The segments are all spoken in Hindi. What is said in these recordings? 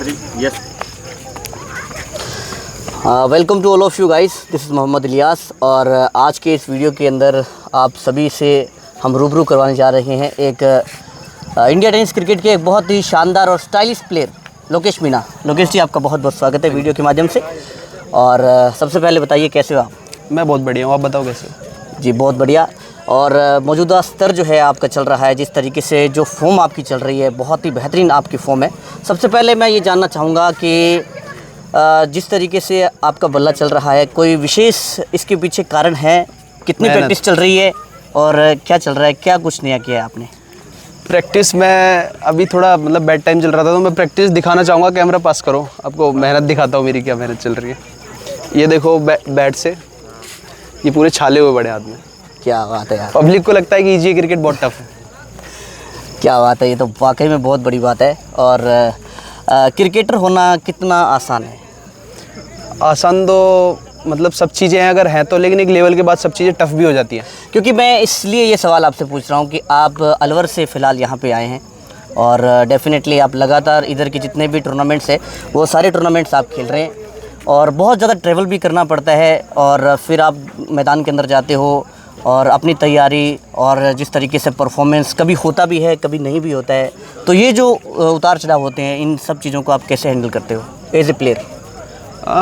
Yes. Welcome to all of you guys, this is Mohammad Ilyas. और आज के इस वीडियो के अंदर आप सभी से हम रूबरू करवाने जा रहे हैं एक इंडिया टेनिस क्रिकेट के एक बहुत ही शानदार और स्टाइलिश प्लेयर लोकेश मीना। लोकेश जी, आपका बहुत बहुत स्वागत है वीडियो के माध्यम से। और सबसे पहले बताइए कैसे हो आप? मैं बहुत बढ़िया हूँ, आप बताओ कैसे? जी बहुत बढ़िया। और मौजूदा स्तर जो है आपका चल रहा है, जिस तरीके से जो फॉर्म आपकी चल रही है, बहुत ही बेहतरीन आपकी फॉर्म है। सबसे पहले मैं ये जानना चाहूँगा कि जिस तरीके से आपका बल्ला चल रहा है, कोई विशेष इसके पीछे कारण है? कितनी प्रैक्टिस चल रही है और क्या चल रहा है, क्या कुछ नया किया है आपने? प्रैक्टिस में अभी थोड़ा मतलब बैड टाइम चल रहा था, तो मैं प्रैक्टिस दिखाना चाहूँगा। कैमरा पास करो, आपको मेहनत दिखाता हूँ, मेरी क्या मेहनत चल रही है। ये देखो बैट से ये पूरे छाले हुए बड़े हाथ में। क्या बात है यार, पब्लिक को लगता है कि इजी क्रिकेट बहुत टफ है। क्या बात है, ये तो वाकई में बहुत बड़ी बात है। और क्रिकेटर होना कितना आसान है? आसान तो मतलब सब चीज़ें अगर हैं तो, लेकिन एक लेवल के बाद सब चीज़ें टफ भी हो जाती हैं। क्योंकि मैं इसलिए ये सवाल आपसे पूछ रहा हूँ कि आप अलवर से फ़िलहाल यहाँ पे आए हैं और डेफिनेटली आप लगातार इधर के जितने भी टूर्नामेंट्स हैं वो सारे टूर्नामेंट्स आप खेल रहे हैं और बहुत ज़्यादा ट्रैवल भी करना पड़ता है और फिर आप मैदान के अंदर जाते हो और अपनी तैयारी और जिस तरीके से परफॉर्मेंस कभी होता भी है, कभी नहीं भी होता है। तो ये जो उतार चढ़ाव होते हैं, इन सब चीज़ों को आप कैसे हैंडल करते हो एज ए प्लेयर?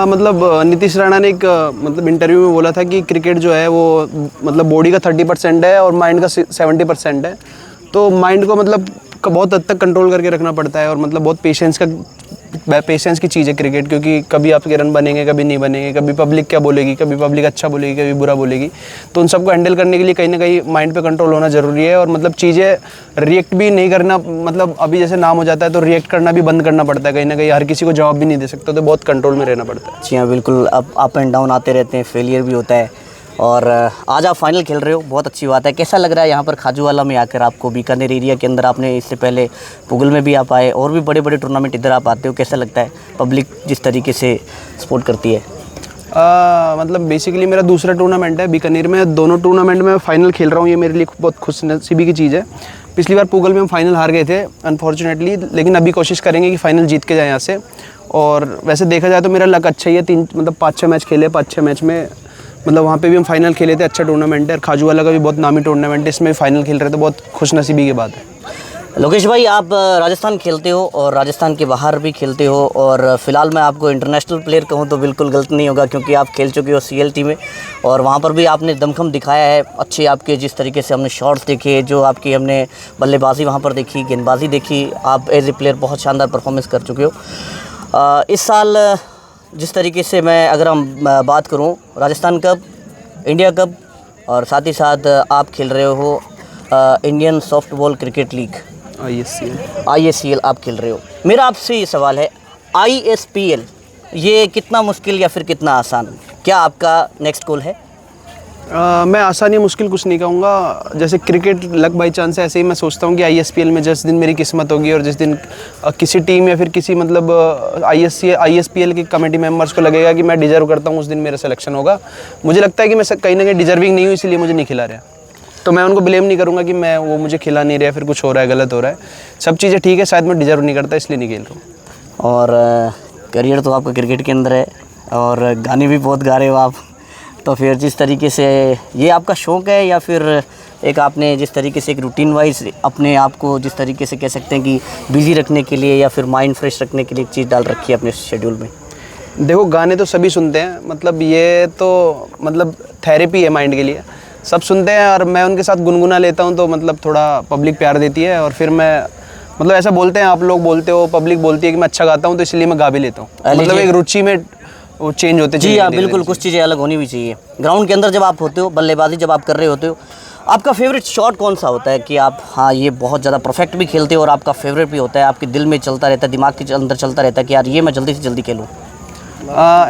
मतलब नीतीश राणा ने एक मतलब इंटरव्यू में बोला था कि क्रिकेट जो है वो मतलब बॉडी का 30% है और माइंड का 70% है। तो माइंड को मतलब बहुत हद तक कंट्रोल करके रखना पड़ता है और मतलब बहुत पेशेंस की चीज़ है क्रिकेट, क्योंकि कभी आपके रन बनेंगे, कभी नहीं बनेंगे, कभी पब्लिक क्या बोलेगी, कभी पब्लिक अच्छा बोलेगी, कभी बुरा बोलेगी। तो उन सबको हैंडल करने के लिए कहीं ना कहीं माइंड पे कंट्रोल होना ज़रूरी है और मतलब चीज़ें रिएक्ट भी नहीं करना, मतलब अभी जैसे नाम हो जाता है तो रिएक्ट करना भी बंद करना पड़ता है कहीं ना कहीं। हर किसी को जवाब भी नहीं दे सकते, तो बहुत कंट्रोल में रहना पड़ता है। जी हाँ, बिल्कुल। अप एंड डाउन आते रहते हैं, फेलियर भी होता है। और आज आप फाइनल खेल रहे हो, बहुत अच्छी बात है। कैसा लग रहा है यहाँ पर खाजूवाला में आकर आपको? बीकानेर एरिया के अंदर आपने इससे पहले पुगल में भी आप आए और भी बड़े बड़े टूर्नामेंट इधर आप आते हो, कैसा लगता है पब्लिक जिस तरीके से सपोर्ट करती है? मतलब बेसिकली मेरा दूसरा टूर्नामेंट है बीकानेर में। दोनों टूर्नामेंट में फाइनल खेल रहा हूँ, ये मेरे लिए बहुत खुशनसीबी की चीज़ है। पिछली बार पुगल में हम फाइनल हार गए थे अनफॉर्चुनेटली, लेकिन अभी कोशिश करेंगे कि फ़ाइनल जीत के जाए यहाँ से। और वैसे देखा जाए तो मेरा लक अच्छा ही है, 5-6 मैच खेले, 5-6 मैच में मतलब वहाँ पे भी हम फाइनल खेले थे। अच्छा टूर्नामेंट है और खाजूवाला का भी बहुत नामी टूर्नामेंट है, इसमें फाइनल खेल रहे थे। बहुत खुशनसीबी की बात है। लोकेश भाई, आप राजस्थान खेलते हो और राजस्थान के बाहर भी खेलते हो और फ़िलहाल मैं आपको इंटरनेशनल प्लेयर कहूँ तो बिल्कुल गलत नहीं होगा, क्योंकि आप खेल चुके हो CLT में और वहाँ पर भी आपने दमखम दिखाया है। अच्छे आपके जिस तरीके से हमने शॉट्स देखे, जो आपकी हमने बल्लेबाजी वहाँ पर देखी, गेंदबाजी देखी, आप एज ए प्लेयर बहुत शानदार परफॉर्मेंस कर चुके हो। इस साल जिस तरीके से मैं अगर हम बात करूँ, राजस्थान कप, इंडिया कप और साथ ही साथ आप खेल रहे हो Indian softball cricket league ISCL आप खेल रहे हो। मेरा आपसे ये सवाल है, ISPL ये कितना मुश्किल या फिर कितना आसान? क्या आपका नेक्स्ट गोल है? मैं आसान या मुश्किल कुछ नहीं कहूँगा। जैसे क्रिकेट लक बाई चांस है, ऐसे ही मैं सोचता हूँ कि ISPL में जिस दिन मेरी किस्मत होगी और जिस दिन किसी टीम या फिर किसी मतलब ISPL के कमेटी मेंबर्स को लगेगा कि मैं डिजर्व करता हूँ, उस दिन मेरा सिलेक्शन होगा। मुझे लगता है कि मैं कहीं ना कहीं डिजर्विंग नहीं हूँ, इसलिए मुझे नहीं खिला रहा। तो मैं उनको ब्लेम नहीं करूँगा कि मैं वो मुझे खिला नहीं रहा, फिर कुछ हो रहा है, गलत हो रहा है। सब चीज़ें ठीक है, शायद मैं डिजर्व नहीं करता इसलिए नहीं खेल रहा हूँ। और करियर तो आपका क्रिकेट के अंदर है और गाने भी बहुत गा रहे हो आप। तो फिर जिस तरीके से ये आपका शौक़ है या फिर एक आपने जिस तरीके से एक रूटीन वाइज अपने आप को जिस तरीके से कह सकते हैं कि बिज़ी रखने के लिए या फिर माइंड फ्रेश रखने के लिए एक चीज़ डाल रखी है अपने शेड्यूल में? देखो, गाने तो सभी सुनते हैं, मतलब ये तो मतलब थेरेपी है माइंड के लिए। सब सुनते हैं और मैं उनके साथ गुनगुना लेता हूँ, तो मतलब थोड़ा पब्लिक प्यार देती है और फिर मैं मतलब ऐसा बोलते हैं, आप लोग बोलते हो, पब्लिक बोलती है कि मैं अच्छा गाता हूँ, तो इसलिए मैं गा भी लेता हूँ। मतलब एक रुचि में वो चेंज होते हैं। जी हाँ, बिल्कुल। कुछ चीज़ें अलग होनी भी चाहिए। ग्राउंड के अंदर जब आप होते हो, बल्लेबाजी जब आप कर रहे होते हो, आपका फेवरेट शॉट कौन सा होता है कि आप हाँ ये बहुत ज़्यादा परफेक्ट भी खेलते हो और आपका फेवरेट भी होता है, आपके दिल में चलता रहता है, दिमाग के अंदर चलता रहता है कि यार ये मैं जल्दी से जल्दी खेलूँ?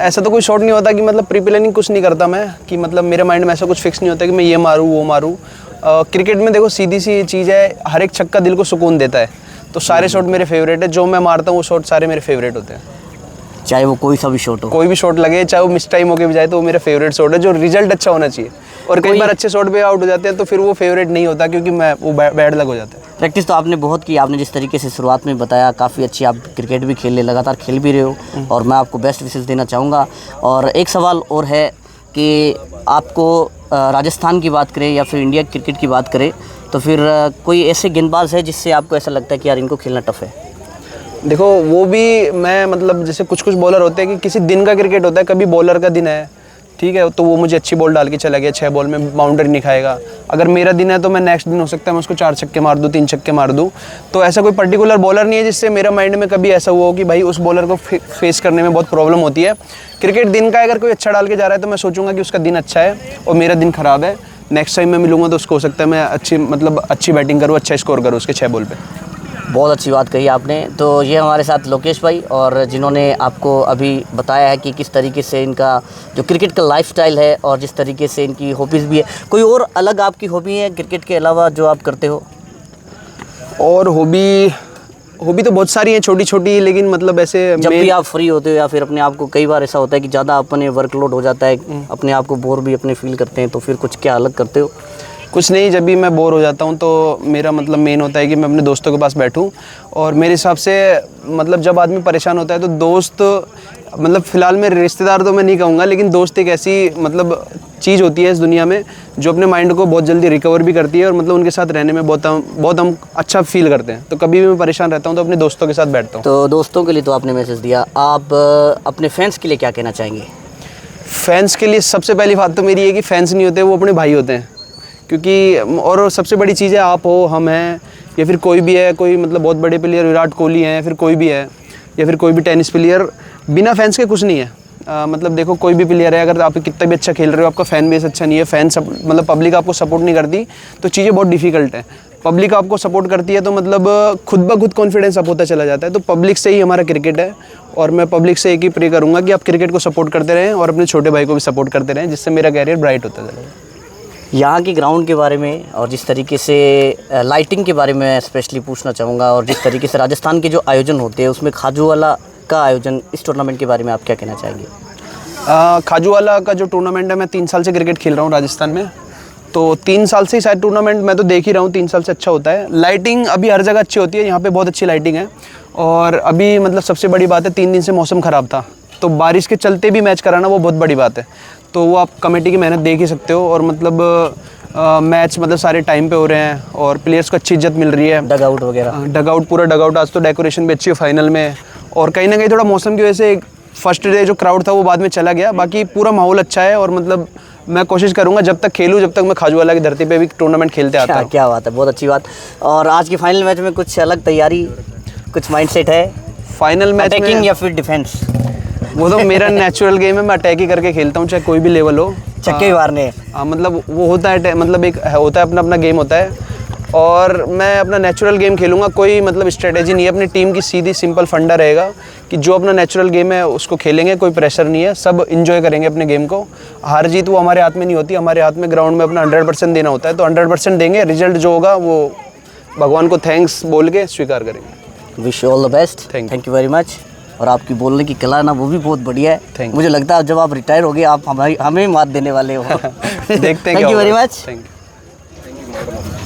ऐसा तो कोई शॉट नहीं होता कि मतलब प्री प्लानिंग कुछ नहीं करता मैं, कि मतलब मेरे माइंड में ऐसा कुछ फिक्स नहीं होता कि मैं ये मारूँ वो मारूँ। क्रिकेट में देखो सीधी सी चीज़ है, हर एक छक्का दिल को सुकून देता है, तो सारे शॉट मेरे फेवरेट है। जो मैं मारता हूँ वो शॉट सारे मेरे फेवरेट होते हैं, चाहे वो कोई सा भी शॉट हो। कोई भी शॉट लगे, चाहे वो मिस टाइम होके भी जाए, तो वो मेरा फेवरेट शॉट है, जो रिजल्ट अच्छा होना चाहिए। और कई बार अच्छे शॉट पे आउट हो जाते हैं तो फिर वो फेवरेट नहीं होता, क्योंकि वो बैड लग हो जाता है। प्रैक्टिस तो आपने बहुत की, आपने जिस तरीके से शुरुआत में बताया काफ़ी अच्छी आप क्रिकेट भी खेल ले, लगातार खेल भी रहे हो, और मैं आपको बेस्ट विशेस देना चाहूँगा। और एक सवाल और है कि आपको राजस्थान की बात करें या फिर इंडिया क्रिकेट की बात करें, तो फिर कोई ऐसे गेंदबाज है जिससे आपको ऐसा लगता है कि यार इनको खेलना टफ है? देखो वो भी मैं मतलब जैसे कुछ कुछ बॉलर होते हैं कि किसी दिन का क्रिकेट होता है, कभी बॉलर का दिन है, ठीक है, तो वो मुझे अच्छी बॉल डाल के चला गया, 6 बॉल में बाउंड्री नहीं खाएगा। अगर मेरा दिन है तो मैं नेक्स्ट दिन हो सकता है मैं उसको 4 छक्के मार दूँ, 3 छक्के मार दूँ। तो ऐसा कोई पर्टिकुलर बॉलर नहीं है जिससे मेरा माइंड में कभी ऐसा हुआ हो कि भाई उस बॉलर को फेस करने में बहुत प्रॉब्लम होती है। क्रिकेट दिन का अगर कोई अच्छा डाल के जा रहा है तो मैं सोचूंगा कि उसका दिन अच्छा है और मेरा दिन ख़राब है, नेक्स्ट टाइम मैं मिलूंगा तो उसको हो सकता है मैं अच्छी बैटिंग करूँ, अच्छा स्कोर करूँ उसके 6 बॉल पे। बहुत अच्छी बात कही आपने। तो ये हमारे साथ लोकेश भाई, और जिन्होंने आपको अभी बताया है कि किस तरीके से इनका जो क्रिकेट का लाइफस्टाइल है और जिस तरीके से इनकी हॉबीज़ भी है। कोई और अलग आपकी हॉबी है क्रिकेट के अलावा जो आप करते हो? और हॉबी तो बहुत सारी हैं छोटी छोटी, लेकिन मतलब ऐसे जब भी आप फ्री होते हो या फिर अपने आप को, कई बार ऐसा होता है कि ज़्यादा अपने वर्कलोड हो जाता है, अपने आप को बोर भी अपने फील करते हैं, तो फिर कुछ क्या अलग करते हो? कुछ नहीं, जब भी मैं बोर हो जाता हूँ तो मेरा मतलब मेन होता है कि मैं अपने दोस्तों के पास बैठूँ। और मेरे हिसाब से मतलब जब आदमी परेशान होता है तो दोस्त, मतलब फ़िलहाल मेरे रिश्तेदार तो मैं नहीं कहूँगा, लेकिन दोस्त एक ऐसी मतलब चीज़ होती है इस दुनिया में जो अपने माइंड को बहुत जल्दी रिकवर भी करती है, और मतलब उनके साथ रहने में बहुत हम अच्छा फील करते हैं। तो कभी भी मैं परेशान रहता हूँ तो अपने दोस्तों के साथ बैठता हूँ। तो दोस्तों के लिए तो आपने मैसेज दिया, आप अपने फैंस के लिए क्या कहना चाहेंगे? फैंस के लिए सबसे पहली बात तो मेरी है कि फैंस नहीं होते, वो अपने भाई होते हैं। क्योंकि और सबसे बड़ी चीज़ है, आप हो, हम हैं, या फिर कोई भी है, कोई मतलब बहुत बड़े प्लेयर विराट कोहली हैं, फिर कोई भी है, या फिर कोई भी टेनिस प्लेयर, बिना फैंस के कुछ नहीं है। मतलब देखो कोई भी प्लेयर है, अगर आप कितना भी अच्छा खेल रहे हो, आपका फैन बेस अच्छा नहीं है, मतलब पब्लिक आपको सपोर्ट नहीं करती, तो चीज़ें बहुत डिफिकल्ट है। पब्लिक आपको सपोर्ट करती है तो मतलब खुद ब खुद कॉन्फिडेंस अप होता चला जाता है। तो पब्लिक से ही हमारा क्रिकेट है, और मैं पब्लिक से एक ही प्रे करूँगा कि आप क्रिकेट को सपोर्ट करते रहें और अपने छोटे भाई को भी सपोर्ट करते रहें, जिससे मेरा कैरियर ब्राइट होता चलेगा। यहाँ की ग्राउंड के बारे में और जिस तरीके से लाइटिंग के बारे में स्पेशली पूछना चाहूँगा, और जिस तरीके से राजस्थान के जो आयोजन होते हैं उसमें खाजूवाला का आयोजन, इस टूर्नामेंट के बारे में आप क्या कहना चाहेंगे? खाजूवाला का जो टूर्नामेंट है, मैं 3 साल से क्रिकेट खेल रहा हूँ राजस्थान में, तो 3 साल से ही शायद टूर्नामेंट मैं तो देख ही रहा हूँ, 3 साल से अच्छा होता है। लाइटिंग अभी हर जगह अच्छी होती है, यहाँ पे बहुत अच्छी लाइटिंग है। और अभी मतलब सबसे बड़ी बात है, 3 दिन से मौसम ख़राब था, तो बारिश के चलते भी मैच कराना वो बहुत बड़ी बात है। तो वो आप कमेटी की मेहनत देख ही सकते हो। और मतलब मैच मतलब सारे टाइम पे हो रहे हैं और प्लेयर्स को अच्छी इज्जत मिल रही है। डगआउट वगैरह, डगआउट पूरा डगआउट, आज तो डेकोरेशन भी अच्छी है फाइनल में। और कहीं ना कहीं थोड़ा मौसम की वजह से फर्स्ट डे जो क्राउड था वो बाद में चला गया, बाकी पूरा माहौल अच्छा है। और मतलब मैं कोशिश करूंगा जब तक खेलूं, जब तक मैं खाजूवाला की धरती पे भी टूर्नामेंट खेलते आता हूं। क्या बात है, बहुत अच्छी बात। और आज के फाइनल मैच में कुछ अलग तैयारी, कुछ माइंडसेट है फाइनल मैच में? अटैकिंग या फिर डिफेंस? वो तो मेरा नेचुरल गेम है, मैं अटैक ही करके खेलता हूँ, चाहे कोई भी लेवल हो, छक्के ही मारने। मतलब वो होता है, मतलब एक होता है अपना अपना गेम होता है, और मैं अपना नेचुरल गेम खेलूंगा। कोई मतलब स्ट्रेटेजी नहीं है, अपनी टीम की सीधी सिंपल फंडा रहेगा कि जो अपना नेचुरल गेम है उसको खेलेंगे, कोई प्रेशर नहीं है, सब इंजॉय करेंगे अपने गेम को। हार जीत वो हमारे हाथ में नहीं होती, हमारे हाथ में ग्राउंड में अपना 100% देना होता है, तो 100% देंगे, रिजल्ट जो होगा वो भगवान को थैंक्स बोल के स्वीकार करेंगे। Wish you all the best, thank you very much. और आपकी बोलने की कला ना वो भी बहुत बढ़िया है। मुझे लगता है जब आप रिटायर हो गए आप हमें मात देने वाले हो। देखते हैं। Thank you very much. Thank you.